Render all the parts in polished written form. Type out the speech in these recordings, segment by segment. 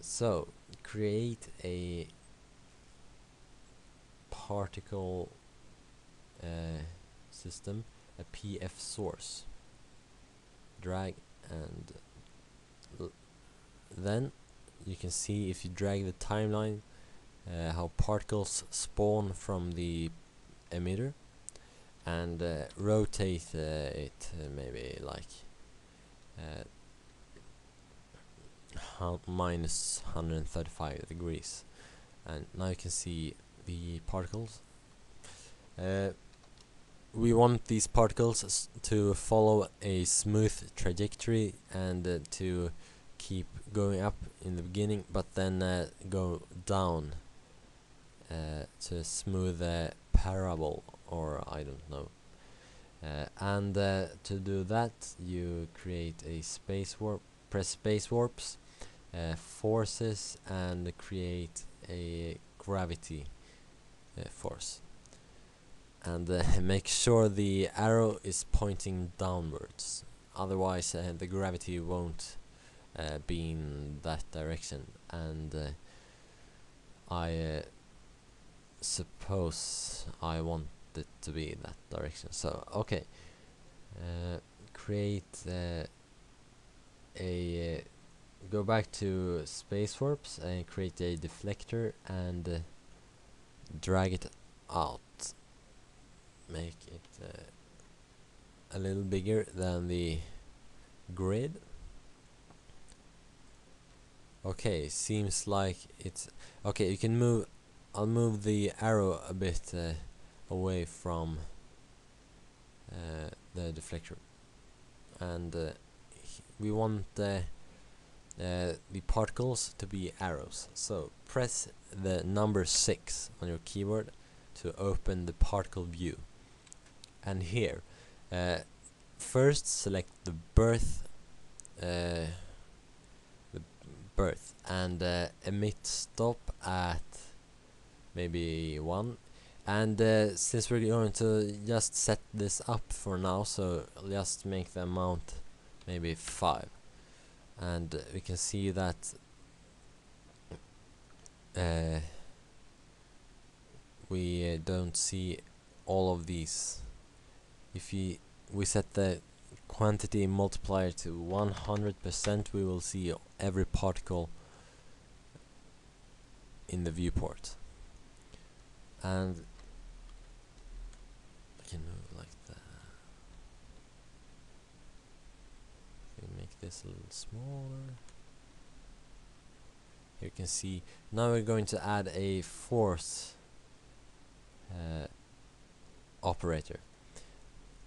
So create a particle system, a PF source. Drag and then you can see if you drag the timeline how particles spawn from the emitter, and rotate it maybe like minus 135 degrees, and now you can see the particles. We want these particles to follow a smooth trajectory and to keep going up in the beginning, but then go down to a smooth parabol, or I don't know. And to do that, you create a space warp, press space warps, forces, and create a gravity force. And make sure the arrow is pointing downwards, otherwise the gravity won't be in that direction. And I suppose I want it to be that direction. So okay, create a go back to space warps and create a deflector and drag it out. Make it a little bigger than the grid. Okay, seems like it's okay. You can move. I'll move the arrow a bit away from the deflector, and we want the particles to be arrows. So press the number 6 on your keyboard to open the particle view. And here, first select the birth, and emit stop at maybe 1. And since we're going to just set this up for now, so just make the amount maybe 5. And we can see that we don't see all of these. If we set the quantity multiplier to 100%, we will see every particle in the viewport. And I can move like that. Make this a little smaller. Here you can see. Now we're going to add a force operator,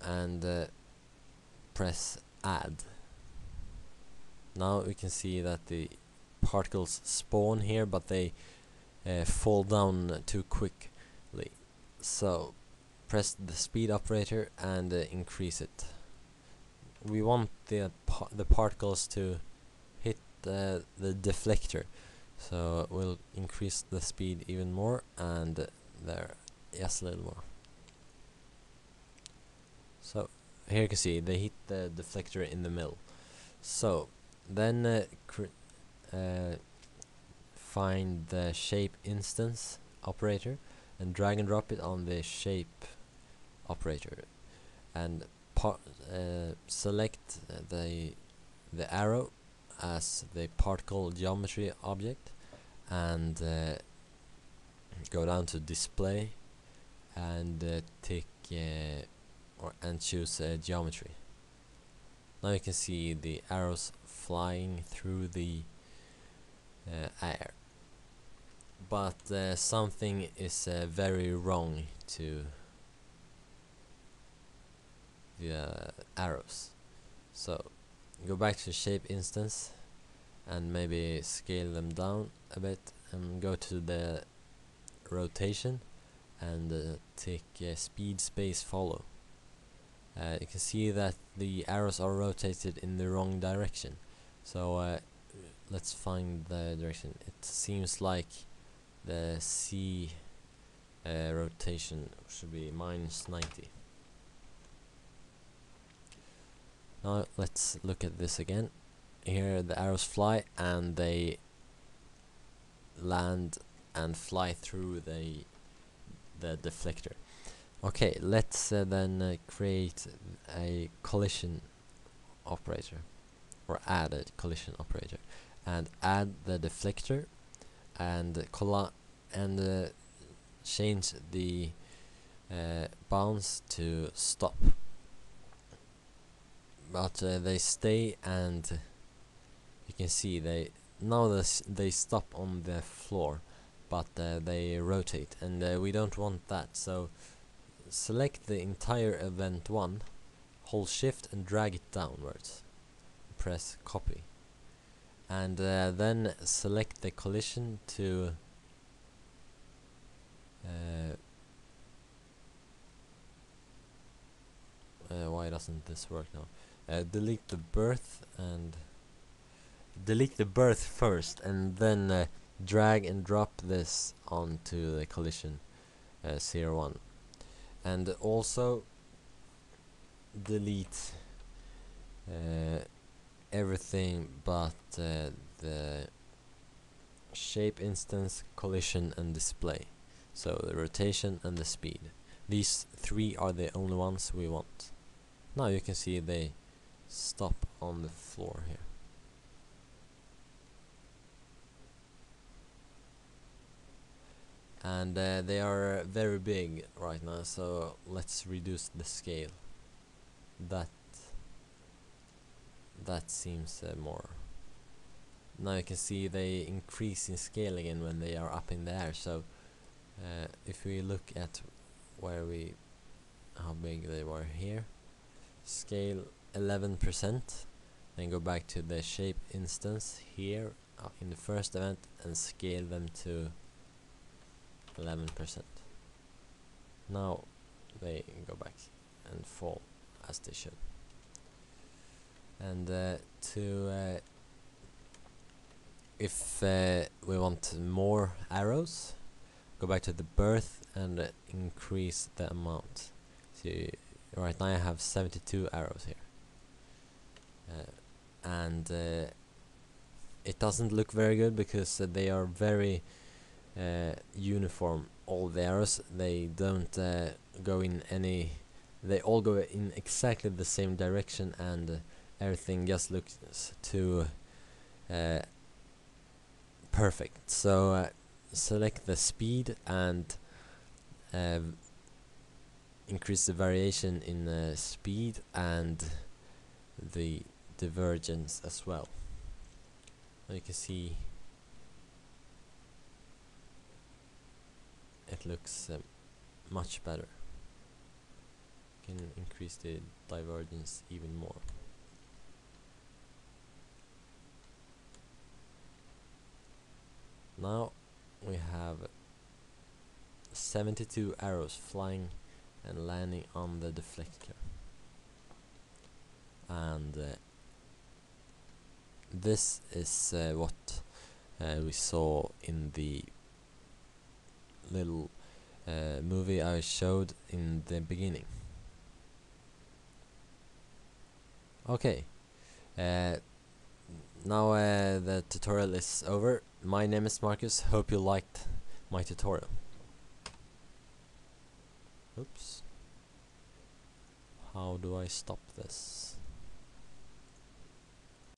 and press add. Now we can see that the particles spawn here, but they fall down too quickly. So press the speed operator and increase it. We want the particles to hit the deflector, so we'll increase the speed even more, and there, yes, a little more. So here you can see they hit the deflector in the middle. So then find the shape instance operator and drag and drop it on the shape operator, and select the arrow as the particle geometry object, and go down to display and tick and choose geometry. Now you can see the arrows flying through the air, but something is very wrong to the arrows. So go back to shape instance and maybe scale them down a bit, and go to the rotation and tick speed space follow. You can see that the arrows are rotated in the wrong direction. So let's find the direction. It seems like the C rotation should be -90. Now let's look at this again. Here the arrows fly and they land and fly through the deflector. Okay, let's then create a collision operator, or add a collision operator, and add the deflector, and change the bounce to stop. But they stay, and you can see they stop on the floor, but they rotate, and we don't want that. So select the entire event 1, hold shift and drag it downwards, press copy, and then select the collision to why doesn't this work now? Delete the birth first, and then drag and drop this onto the collision 01, and also delete everything but the shape instance, collision, and display. So the rotation and the speed. These 3 are the only ones we want. Now you can see they stop on the floor here. And they are very big right now, so let's reduce the scale. That seems more. Now you can see they increase in scale again when they are up in the air. So if we look at how big they were here, scale 11%, then go back to the shape instance here in the first event and scale them to 11%. Now they go back and fall as they should. And if we want more arrows, go back to the birth and increase the amount. So right now I have 72 arrows here, and it doesn't look very good because they are very uniform. All the arrows, they don't go in any, they all go in exactly the same direction, and everything just looks too perfect. So select the speed and increase the variation in speed and the divergence as well. Now you can see it looks much better. You can increase the divergence even more. Now we have 72 arrows flying and landing on the deflector, and this is what we saw in the little movie I showed in the beginning. Okay, now the tutorial is over. My name is Marcus. Hope you liked my tutorial. Oops. How do I stop this?